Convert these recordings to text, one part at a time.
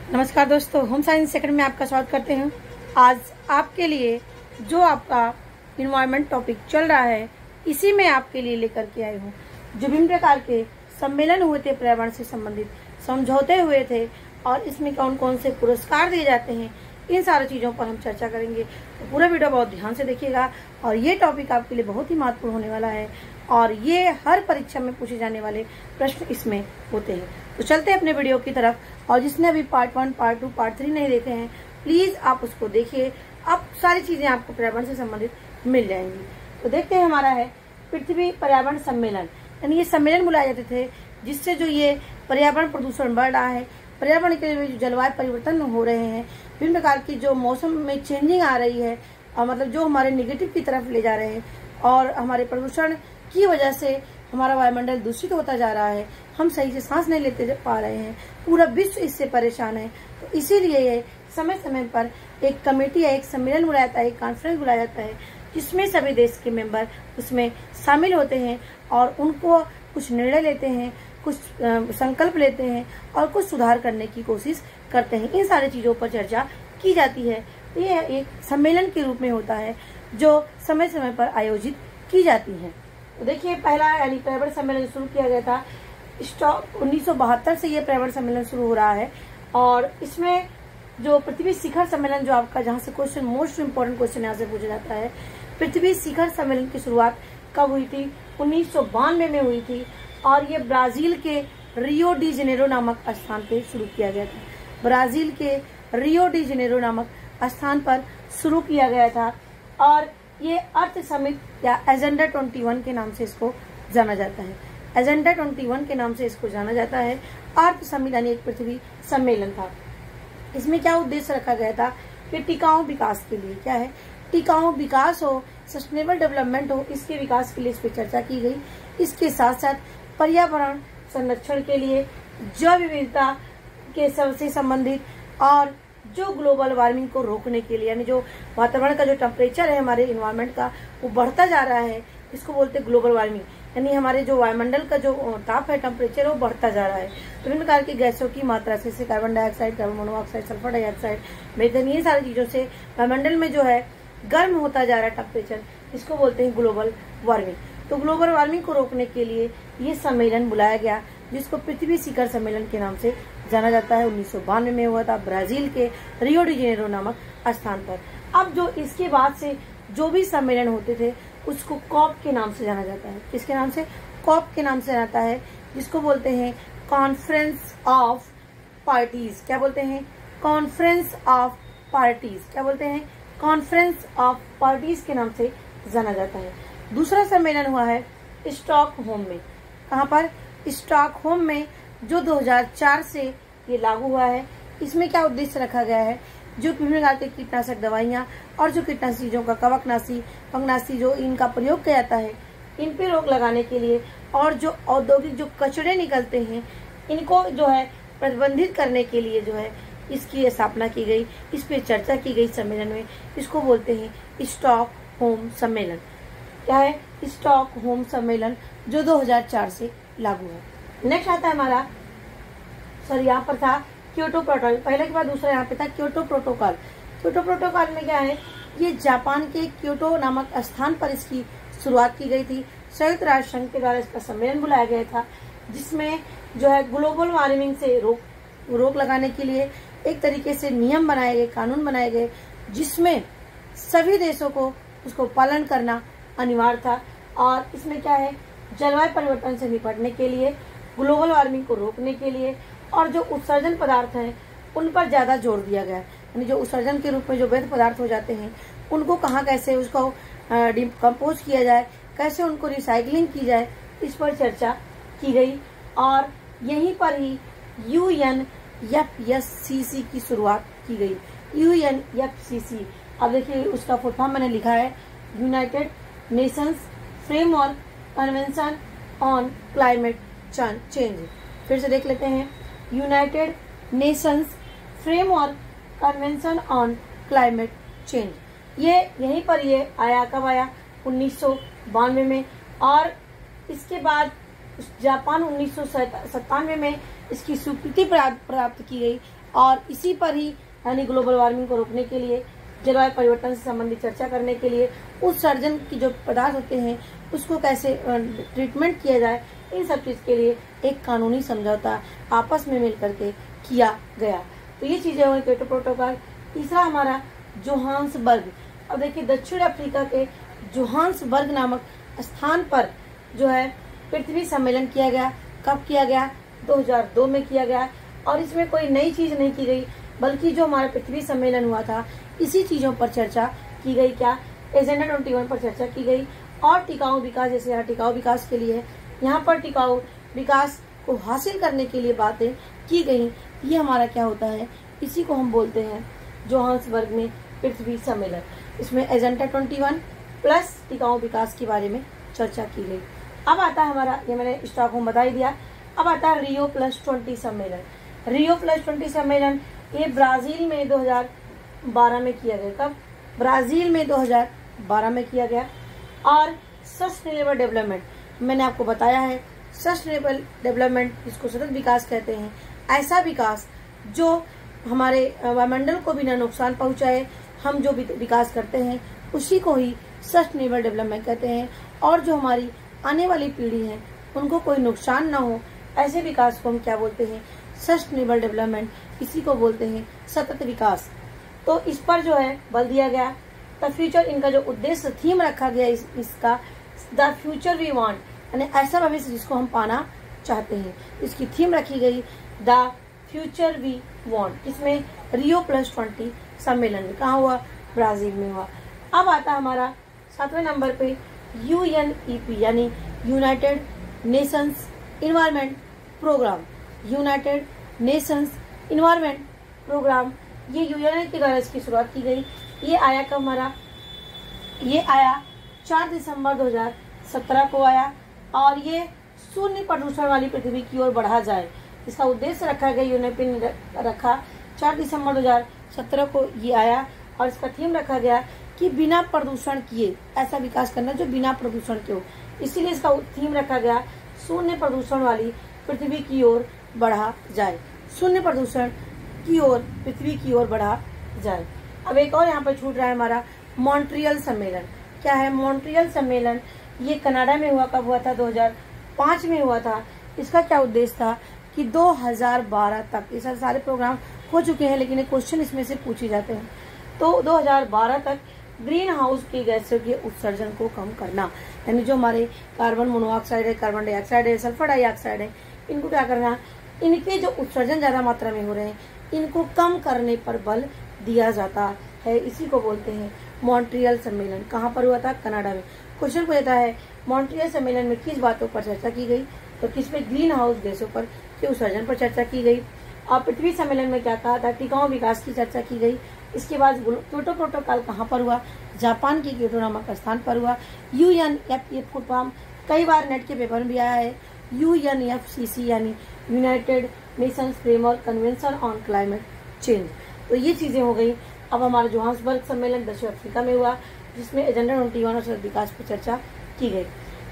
नमस्कार दोस्तों, home science second में आपका स्वागत करते हैं। आज आपके लिए जो आपका इन्वायरमेंट टॉपिक चल रहा है, इसी में आपके लिए लेकर के आई हूँ। जो विभिन्न प्रकार के सम्मेलन हुए थे, पर्यावरण से संबंधित समझौते हुए थे और इसमें कौन कौन से पुरस्कार दिए जाते हैं, इन सारी चीज़ों पर हम चर्चा करेंगे। तो पूरा वीडियो बहुत ध्यान से देखिएगा और ये टॉपिक आपके लिए बहुत ही महत्वपूर्ण होने वाला है और ये हर परीक्षा में पूछे जाने वाले प्रश्न इसमें होते हैं। तो चलते हैं अपने वीडियो की तरफ। और जिसने अभी पार्ट 1, पार्ट 2, पार्ट 3 नहीं देखे हैं, प्लीज आप उसको देखिए। अब सारी चीजें आपको पर्यावरण से संबंधित मिल जाएंगी। तो देखते हैं, हमारा है पृथ्वी पर्यावरण सम्मेलन। यानी ये सम्मेलन बुलाए जाते थे जिससे जो ये पर्यावरण प्रदूषण बढ़ रहा है, पर्यावरण के लिए जो जलवायु परिवर्तन हो रहे हैं, विभिन्न प्रकार की जो मौसम में चेंजिंग आ रही है और मतलब जो हमारे निगेटिव की तरफ ले जा रहे हैं और हमारे प्रदूषण की वजह से हमारा वायुमंडल दूषित होता जा रहा है, हम सही से सांस नहीं लेते पा रहे हैं, पूरा विश्व इससे परेशान है। तो इसीलिए ये समय समय पर एक कमेटी या एक सम्मेलन बुलाया जाता है, एक कॉन्फ्रेंस बुलाया जाता है, जिसमें सभी देश के मेंबर उसमें शामिल होते हैं और उनको कुछ निर्णय लेते हैं, कुछ संकल्प लेते हैं और कुछ सुधार करने की कोशिश करते हैं। इन सारी चीजों पर चर्चा की जाती है। ये एक सम्मेलन के रूप में होता है जो समय समय पर आयोजित की जाती है। तो देखिए, पहला यानी पर्यावरण सम्मेलन शुरू किया गया था 1972 से। ये पर्यावरण सम्मेलन शुरू हो रहा है और इसमें जो पृथ्वी शिखर सम्मेलन, जो आपका जहां से क्वेश्चन मोस्ट इम्पोर्टेंट क्वेश्चन यहाँ से पूछा जाता है, पृथ्वी शिखर सम्मेलन की शुरुआत कब हुई थी? 1992 में हुई थी और ये ब्राजील के रियो डी जेनेरो नामक स्थान पे शुरू किया गया था। ब्राजील के रियो डी जेनेरो नामक स्थान पर शुरू किया गया था और ये अर्थ समिट या एजेंडा 21 के नाम से इसको जाना जाता है। एजेंडा 21 के नाम से इसको जाना जाता है। अर्थ समिट यानी एक पृथ्वी सम्मेलन था। इसमें क्या उद्देश्य रखा गया था कि टिकाऊ विकास के लिए, क्या है, टिकाऊ विकास हो, सस्टेनेबल डेवलपमेंट हो, इसके विकास के लिए इस पर चर्चा की गई। इसके साथ साथ पर्यावरण संरक्षण के लिए, जैव विविधता के से संबंधित और जो ग्लोबल वार्मिंग को रोकने के लिए, यानी जो वातावरण का जो टेम्परेचर है हमारे इन्वायरमेंट का, वो बढ़ता जा रहा है, इसको बोलते हैं ग्लोबल वार्मिंग। यानी हमारे जो वायुमंडल का जो ताप है, टेम्परेचर, वो बढ़ता जा रहा है। विभिन्न प्रकार की गैसों की मात्रा से carbon dioxide, carbon monoxide, sulphur dioxide, methane, ये सारी चीजों से वायुमंडल में जो है गर्म होता जा रहा है टेम्परेचर, इसको बोलते हैं ग्लोबल वार्मिंग। तो ग्लोबल वार्मिंग को रोकने के लिए ये सम्मेलन बुलाया गया, जिसको पृथ्वी शिखर सम्मेलन के नाम से जाना जाता है। 1992 में हुआ था ब्राजील के रियो डी जेनेरो नामक स्थान पर। अब जो इसके बाद से जो भी सम्मेलन होते थे उसको कॉप के नाम से जाना जाता है। किसके नाम से? कॉप के नाम से जाता है, जिसको बोलते हैं कॉन्फ्रेंस ऑफ पार्टीज। क्या बोलते हैं? Conference of parties. क्या बोलते हैं? कॉन्फ्रेंस ऑफ पार्टीज के नाम से जाना जाता है। दूसरा सम्मेलन हुआ है स्टॉकहोम में। कहाँ पर? स्टॉकहोम में, जो 2004 से ये लागू हुआ है। इसमें क्या उद्देश्य रखा गया है? जो विभिन्न प्रकार के कीटनाशक दवाइयाँ और जो कीटनाशक चीजों का कवकनाशी, फंगनाशी जो इनका प्रयोग किया जाता है, इन पे रोक लगाने के लिए और जो औद्योगिक जो कचरे निकलते हैं, इनको जो है प्रतिबंधित करने के लिए जो है इसकी स्थापना की गई। इस पे चर्चा की गई सम्मेलन में। इसको बोलते हैं स्टॉकहोम सम्मेलन। क्या है? स्टॉकहोम सम्मेलन, जो 2004 से लागू है। नेक्स्ट आता है हमारा, सॉरी यहाँ पर था क्योटो प्रोटोकॉल। पहले के बाद दूसरा यहाँ पे था क्योटो प्रोटोकॉल। क्योटो प्रोटोकॉल में क्या है? ये जापान के क्योटो नामक स्थान पर इसकी शुरुआत की गई थी। संयुक्त राष्ट्र संघ के द्वारा इसका सम्मेलन बुलाया गया था, जिसमें जो है ग्लोबल वार्मिंग से रोक लगाने के लिए एक तरीके से नियम बनाए गए, कानून बनाए गए, जिसमें सभी देशों को उसको पालन करना अनिवार्य था। और इसमें क्या है? जलवायु परिवर्तन से निपटने के लिए, ग्लोबल वार्मिंग को रोकने के लिए और जो उत्सर्जन पदार्थ हैं उन पर ज्यादा जोर दिया गया है। यानी जो उत्सर्जन के रूप में जो वैध पदार्थ हो जाते हैं, उनको कहाँ कैसे उसको डिकम्पोज किया जाए, कैसे उनको रिसाइकलिंग की जाए, इस पर चर्चा की गई। और यहीं पर ही UNFCCC की शुरुआत की गई। UNFCCC, अब देखिए उसका फुल फॉर्म मैंने लिखा है, United Nations framework convention on climate change. फिर से देख लेते हैं, United Nations framework convention on climate change. ये यहीं पर ये आया, कब आया? 1992 में। और इसके बाद जापान 1997 में इसकी स्वीकृति प्राप्त की गई और इसी पर ही यानी ग्लोबल वार्मिंग को रोकने के लिए, जलवायु परिवर्तन से संबंधित चर्चा करने के लिए, उत्सर्जन की जो पदार्थ होते हैं उसको कैसे ट्रीटमेंट किया जाए, इन सब चीज के लिए एक कानूनी समझौता आपस में मिल करके किया गया। तो ये चीजें हुई क्योटो प्रोटोकॉल। तीसरा हमारा जोहान्सबर्ग। अब देखिए दक्षिण अफ्रीका के जोहान्सबर्ग नामक स्थान पर जो है पृथ्वी सम्मेलन किया गया। कब किया गया? 2002 में किया गया। और इसमें कोई नई चीज नहीं की गई, बल्कि जो हमारा पृथ्वी सम्मेलन हुआ था इसी चीजों पर चर्चा की गई। क्या? एजेंडा 21 पर चर्चा की गई। और टिकाऊ विकास, जैसे यहाँ टिकाऊ विकास के लिए, यहाँ पर टिकाऊ विकास को हासिल करने के लिए बातें की गई। ये हमारा क्या होता है, इसी को हम बोलते हैं जोहान्सबर्ग में पृथ्वी सम्मेलन। इसमें एजेंडा 21 प्लस टिकाऊ विकास के बारे में चर्चा की गई। अब आता है हमारा, ये मैंने स्टॉकहोम बता ही दिया। अब आता है रियो प्लस 20 सम्मेलन। रियो प्लस 20 सम्मेलन ये ब्राजील में 2012 में किया गया। कब? ब्राजील में 2012 में किया गया। और सस्टेनेबल डेवलपमेंट, मैंने आपको बताया है, सस्टेनेबल डेवलपमेंट इसको सतत विकास कहते हैं। ऐसा विकास जो हमारे वायुमंडल को भी न नुकसान पहुंचाए, हम जो विकास करते हैं उसी को ही सस्टेनेबल डेवलपमेंट कहते हैं। और जो हमारी आने वाली पीढ़ी है उनको कोई नुकसान न हो, ऐसे विकास को हम क्या बोलते हैं? Sustainable development. इसी को बोलते हैं सतत विकास। तो इस पर जो है बल दिया गया। द फ्यूचर, इनका जो उद्देश्य थीम रखा गया इसका, द फ्यूचर वी वांट, यानी ऐसा भविष्य जिसको हम पाना चाहते हैं, इसकी थीम रखी गई द फ्यूचर वी वांट। इसमें रियो प्लस 20 सम्मेलन में कहाँ हुआ? ब्राजील में हुआ। अब आता हमारा 7वें नंबर पे UNEP यानी United Nations environment programme. United Nations environment programme, ये यूएन के द्वारा इसकी शुरुआत की गई। ये आया कब हमारा? ये आया 4 दिसंबर 2017 को आया। और ये शून्य प्रदूषण वाली पृथ्वी की ओर बढ़ा जाए, इसका उद्देश्य रखा गया। यूनेपी ने रखा 4 दिसंबर 2017 को ये आया। और इसका थीम रखा गया कि बिना प्रदूषण किए ऐसा विकास करना जो बिना प्रदूषण के हो। इसीलिए इसका थीम रखा गया शून्य प्रदूषण वाली पृथ्वी की ओर बढ़ा जाए। शून्य प्रदूषण की ओर पृथ्वी की ओर बढ़ा जाए। अब एक और यहाँ पर छूट रहा है हमारा मॉन्ट्रियल सम्मेलन। क्या है मॉन्ट्रियल सम्मेलन? ये कनाडा में हुआ। कब हुआ था? 2005 में हुआ था। इसका क्या उद्देश्य था कि 2012 तक, ये सारे प्रोग्राम हो चुके हैं लेकिन क्वेश्चन इसमें से पूछे जाते हैं। तो 2012 तक ग्रीन हाउस की गैसों के उत्सर्जन को कम करना, यानी जो हमारे कार्बन मोनोऑक्साइड है, कार्बन डाइऑक्साइड है, सल्फर डाइऑक्साइड है, इनको क्या करना, इनके जो उत्सर्जन ज्यादा मात्रा में हो रहे हैं इनको कम करने पर बल दिया जाता है। इसी को बोलते हैं मॉन्ट्रियल सम्मेलन। कहाँ पर हुआ था? कनाडा में। क्वेश्चन पूछता है मॉन्ट्रियल सम्मेलन में किस बातों पर चर्चा की गई? तो किसमें? ग्रीन हाउस गैसों पर के उत्सर्जन पर चर्चा की गई। और पृथ्वी सम्मेलन में क्या कहा था? टिकाऊ विकास की चर्चा की गई। इसके बाद क्योटो प्रोटोकॉल कहाँ पर हुआ? जापान के क्योटो नामक स्थान पर हुआ। UNFCCC फुल फॉर्म कई बार नेट के पेपर में भी आया है। UNFCCC यानी United Nations framework convention on climate change. तो ये चीजें हो गई। अब हमारा जोहान्सबर्ग सम्मेलन दक्षिण अफ्रीका में हुआ, जिसमें एजेंडा 21 और सतत विकास पर चर्चा की गई।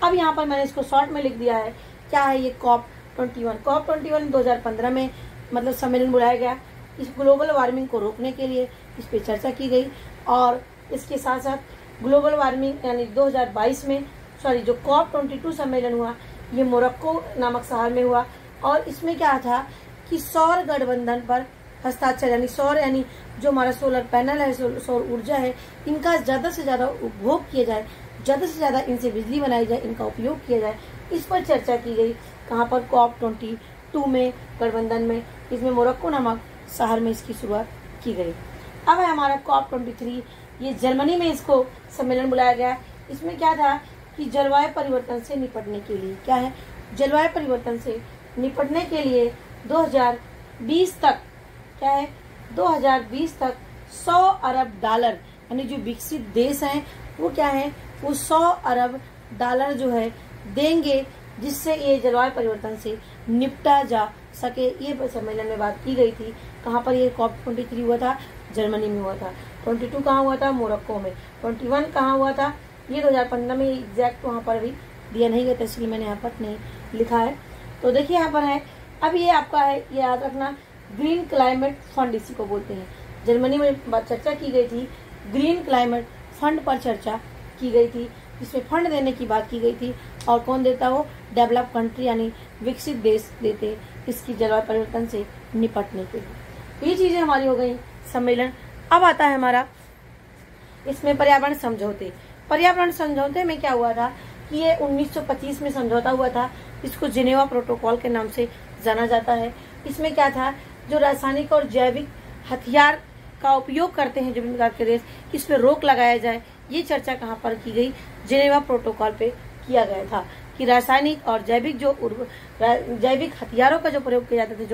अब यहाँ पर मैंने इसको शॉर्ट में लिख दिया है। क्या है ये? COP21। COP21 2015 में मतलब सम्मेलन बुलाया गया। इस ग्लोबल वार्मिंग को रोकने के लिए इस पर चर्चा की गई। और इसके साथ साथ ग्लोबल वार्मिंग यानी 2022 में जो COP22 सम्मेलन हुआ ये मोरक्को नामक शहर में हुआ। और इसमें क्या था कि सौर गठबंधन पर हस्ताक्षर, यानी सौर यानी जो हमारा सोलर पैनल है, सौर ऊर्जा है, इनका ज्यादा से ज्यादा उपभोग किया जाए, ज्यादा से ज्यादा इनसे बिजली बनाई जाए, इनका उपयोग किया जाए, इस पर चर्चा की गई। कहाँ पर? COP22 में, गठबंधन में। इसमें मोरक्को नामक शहर में इसकी शुरुआत की गई। अब है हमारा COP23, ये जर्मनी में इसको सम्मेलन बुलाया गया। इसमें क्या था कि जलवायु परिवर्तन से निपटने के लिए, क्या है? जलवायु परिवर्तन से निपटने के लिए 2020 तक, क्या है? 2020 तक 100 अरब डॉलर, यानी जो विकसित देश हैं वो क्या है? वो 100 अरब डॉलर जो है देंगे, जिससे ये जलवायु परिवर्तन से निपटा जा सके। ये सम्मेलन में बात की गई थी। कहाँ पर? ये COP23 हुआ था, जर्मनी में हुआ था। 22 कहाँ हुआ था? मोरक्को में। 21 कहाँ हुआ था? ये 2015 में। एग्जैक्ट वहाँ पर अभी दिया नहीं गया, इसलिए मैंने यहाँ पर नहीं लिखा है। तो देखिए यहाँ पर है। अब ये आपका है, ये याद रखना, ग्रीन क्लाइमेट फंड इसी को बोलते हैं। जर्मनी में चर्चा की गई थी, ग्रीन क्लाइमेट फंड पर चर्चा की गई थी, जिसमें फंड देने की बात की गई थी। और कौन देता हो? डेवलप कंट्री यानी विकसित देश देते इसकी जलवायु परिवर्तन से निपटने के लिए। ये चीजें हमारी हो गई सम्मेलन। अब आता है हमारा इसमें पर्यावरण समझौते। पर्यावरण समझौते में क्या हुआ था कि ये 1925 में समझौता हुआ था, इसको जिनेवा प्रोटोकॉल के नाम से जाना जाता है। इसमें क्या था, जो रासायनिक और जैविक हथियार का उपयोग करते हैं विभिन्न प्रकार के देश, इस पर रोक लगाया जाए। ये चर्चा कहाँ पर की गई? जिनेवा प्रोटोकॉल पे किया गया था कि रासायनिक और जैविक हथियारों का जो प्रयोग किए जाते थे,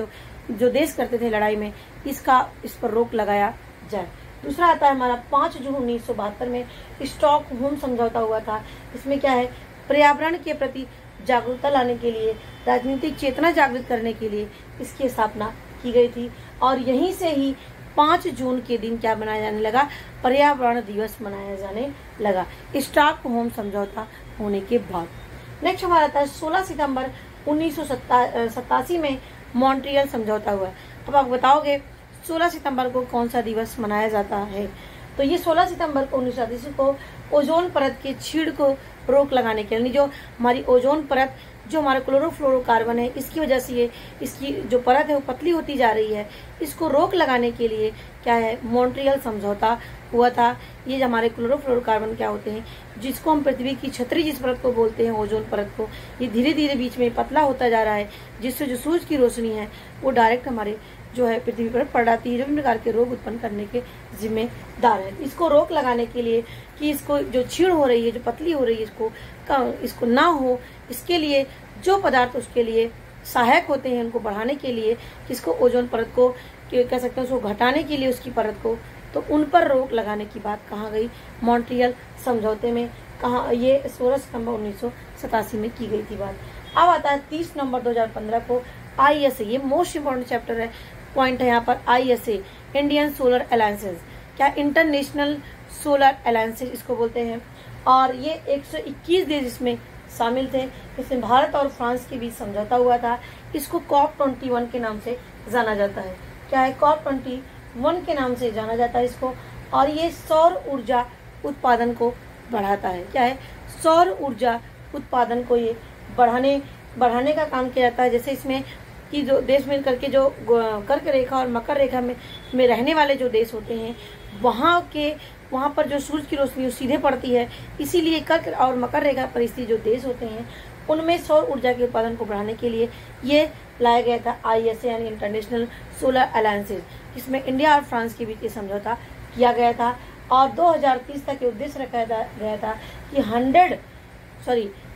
जो देश करते थे लड़ाई में, इस पर रोक लगाया जाए। दूसरा आता है हमारा 5 जून 1972 में स्टॉकहोम समझौता हुआ था। इसमें क्या है, पर्यावरण के प्रति जागरूकता लाने के लिए, राजनीतिक चेतना जागृत करने के लिए इसकी स्थापना की गई थी। और यहीं से ही 5 जून के दिन क्या मनाया जाने लगा? पर्यावरण दिवस मनाया जाने लगा, स्टॉकहोम समझौता होने के बाद। नेक्स्ट हमारा आता है 16 सितंबर 1987 में मॉन्ट्रियल समझौता हुआ। अब आप बताओगे 16 सितंबर को कौन सा दिवस मनाया जाता है? तो ये 16 सितंबर को 1987 को ओजोन परत के छीड़ को रोक लगाने के लिए, जो हमारी ओजोन परत, जो हमारा क्लोरोफ्लोरोकार्बन है, इसकी वजह से ये इसकी जो परत है वो पतली होती जा रही है, इसको रोक लगाने के लिए क्या है, मॉन्ट्रियल समझौता हुआ था। ये जो हमारे क्लोरोफ्लोरोकार्बन क्या होते हैं, जिसको हम पृथ्वी की छतरी जिस परत को बोलते हैं, ओजोन परत को, ये धीरे धीरे बीच में पतला होता जा रहा है, जिससे जो सूरज की रोशनी है वो डायरेक्ट हमारे जो है पृथ्वी पर पड़ जाती है, विभिन्न प्रकार के रोग उत्पन्न करने के जिम्मेदार है। इसको रोक लगाने के लिए कि इसको जो छीड़ हो रही है, जो पतली हो रही है, इसको ना हो, इसके लिए जो पदार्थ उसके लिए सहायक होते हैं, उनको बढ़ाने के लिए, किसको, ओजोन परत को कह सकते हैं, उसको घटाने के लिए उसकी परत को, तो उन पर रोक लगाने की बात कहाँ गई? मॉन्ट्रियल समझौते में। कहाँ? ये 16 सितंबर 1987 में की गई थी बात। अब आता है 30 नवंबर 2015 को ISA, ये मोस्ट इम्पोर्टेंट चैप्टर है, पॉइंट है यहाँ पर। ISA इंडियन सोलर अलायंसेज, क्या इंटरनेशनल सोलर अलायंसेज इसको बोलते हैं। और ये 121 देश इसमें शामिल थे। इसमें भारत और फ्रांस के बीच समझौता हुआ था। इसको COP21 के नाम से जाना जाता है। क्या है? COP21 के नाम से जाना जाता है इसको। और ये सौर ऊर्जा उत्पादन को बढ़ाता है। क्या है? सौर ऊर्जा उत्पादन को ये बढ़ाने का काम किया जाता है। जैसे इसमें कि जो देश मिल करके जो कर्क रेखा और मकर रेखा में रहने वाले जो देश होते हैं, वहाँ पर जो सूरज की रोशनी सीधे पड़ती है, इसीलिए कर्क और मकर रेखा पर स्थित जो देश होते हैं, उनमें सौर ऊर्जा के उत्पादन को बढ़ाने के लिए ये लाया गया था ISA यानी इंटरनेशनल सोलर अलायंसेज। इसमें इंडिया और फ्रांस के बीच ये समझौता किया गया था। और 2030 तक ये उद्देश्य रखा गया था कि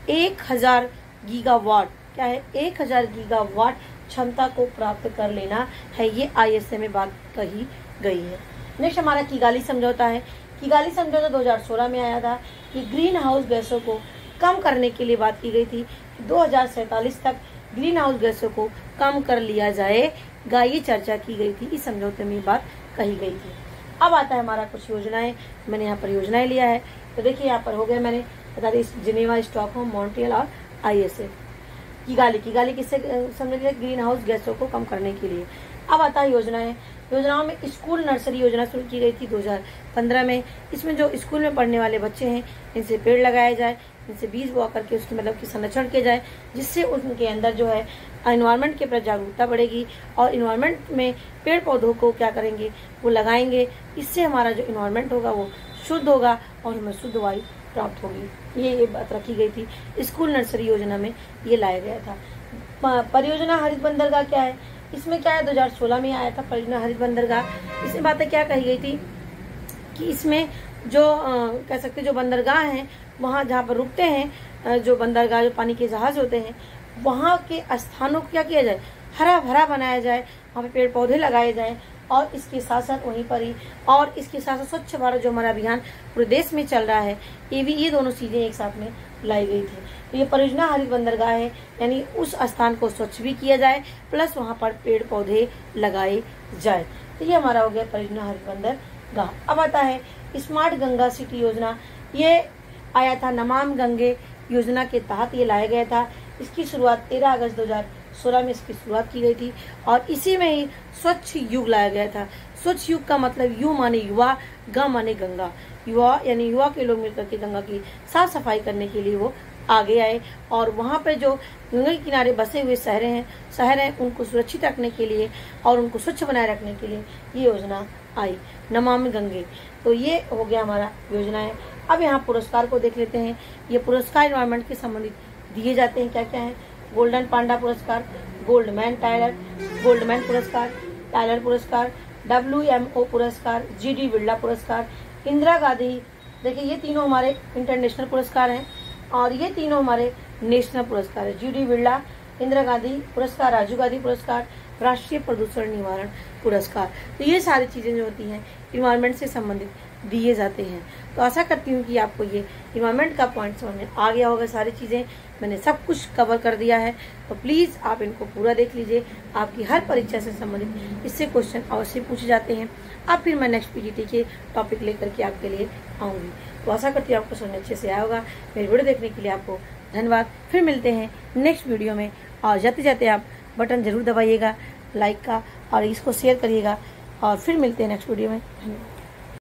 1000 गीगावाट, क्या है, 1000 गीगावाट क्षमता को प्राप्त कर लेना है। ये ISA में बात कही गई है। नेक्स्ट हमारा किगाली समझौता है। किगाली समझौता 2016 में आया था। ये ग्रीन हाउस गैसों को कम करने के लिए बात की गई थी। 2047 तक ग्रीन हाउस गैसों को कम कर लिया जाएगा, ये चर्चा की गई थी। इस समझौते में बात कही गई थी। अब आता है हमारा कुछ योजनाएं। मैंने यहाँ पर योजनाएं लिया है, तो देखिए यहाँ पर हो गया, मैंने बता दी, जिनेवा, स्टॉकहोम, मॉन्ट्रियल और ISA। किगाली किससे समझ लिया? ग्रीन हाउस गैसों को कम करने के लिए। अब आता है योजनाएं। योजनाओं में स्कूल नर्सरी योजना शुरू की गई थी 2015 में। इसमें जो स्कूल में पढ़ने वाले बच्चे हैं, इनसे पेड़ लगाया जाए, इनसे बीज बोआ करके उसकी मतलब की संरक्षण किया जाए, जिससे उनके अंदर जो है एनवायरनमेंट के प्रति जागरूकता बढ़ेगी। और इन्वायरमेंट में पेड़ पौधों को क्या करेंगे, वो लगाएंगे। इससे हमारा जो इन्वायरमेंट होगा वो शुद्ध होगा और हमें शुद्ध वायु प्राप्त होगी। ये बात रखी गई थी, स्कूल नर्सरी योजना में ये लाया गया था। परियोजना हरित बंदरगाह क्या है? इसमें क्या है, 2016 में आया था परियोजना हरित बंदरगाह। इसमें बातें क्या कही गई थी कि इसमें जो कह सकते जो बंदरगाह हैं, वहाँ जहाँ पर रुकते हैं जो बंदरगाह, जो पानी के जहाज होते हैं, वहाँ के स्थानों को क्या किया जाए, हरा भरा बनाया जाए, वहाँ पे पेड़ पौधे लगाए जाए। और इसके साथ साथ वहीं पर ही, और इसके साथ साथ स्वच्छ भारत जो हमारा अभियान पूरे देश में चल रहा है, ये दोनों चीजें एक साथ में लाई गई थी। तो ये परियोजना हरित बंदरगाह है, यानी उस स्थान को स्वच्छ भी किया जाए, प्लस वहाँ पर पेड़ पौधे लगाए जाए। तो ये हमारा हो गया परियोजना हरित बंदरगाह। अब आता है स्मार्ट गंगा सिटी योजना। ये आया था नमाम गंगे योजना के तहत ये लाया गया था। इसकी शुरुआत 13 अगस्त 2016 में इसकी शुरुआत की गई थी और इसी में ही स्वच्छ युग लाया गया था। स्वच्छ युग का मतलब यू माने युवा, ग माने गंगा। युवा यानी युवा के लोग मिलकर के गंगा की साफ सफाई करने के लिए वो आगे आए और वहाँ पे जो गंगा के किनारे बसे हुए शहर हैं उनको सुरक्षित रखने के लिए और उनको स्वच्छ बनाए रखने के लिए ये योजना आई, नमामि गंगे। तो ये हो गया हमारा योजना है। अब यहाँ पुरस्कार को देख लेते हैं। ये पुरस्कार एनवायरमेंट के संबंधित दिए जाते हैं। क्या क्या है? गोल्डन पांडा पुरस्कार, गोल्डमैन पुरस्कार, टाइलर पुरस्कार, WMO पुरस्कार, GD बिरला पुरस्कार, इंदिरा गांधी। देखिए ये तीनों हमारे इंटरनेशनल पुरस्कार हैं और ये तीनों हमारे नेशनल पुरस्कार है। GD बिरला, इंदिरा गांधी पुरस्कार, राजीव गांधी पुरस्कार, राष्ट्रीय प्रदूषण निवारण पुरस्कार। तो ये सारी चीजें जो होती हैं इन्वायरमेंट से संबंधित दिए जाते हैं। तो आशा करती हूँ कि आपको ये इन्वायरमेंट का पॉइंट समझ में आ गया होगा। सारी चीजें मैंने सब कुछ कवर कर दिया है, तो प्लीज आप इनको पूरा देख लीजिए। आपकी हर परीक्षा से संबंधित इससे क्वेश्चन अवश्य पूछे जाते हैं। अब फिर मैं नेक्स्ट PGT के टॉपिक लेकर के आपके लिए आऊंगी। तो आशा करती हूँ आपको समझ अच्छे से आया होगा। मेरी वीडियो देखने के लिए आपको धन्यवाद। फिर मिलते हैं नेक्स्ट वीडियो में और जाते जाते आप बटन जरूर दबाइएगा लाइक का और इसको शेयर करिएगा और फिर मिलते हैं नेक्स्ट वीडियो में। धन्यवाद।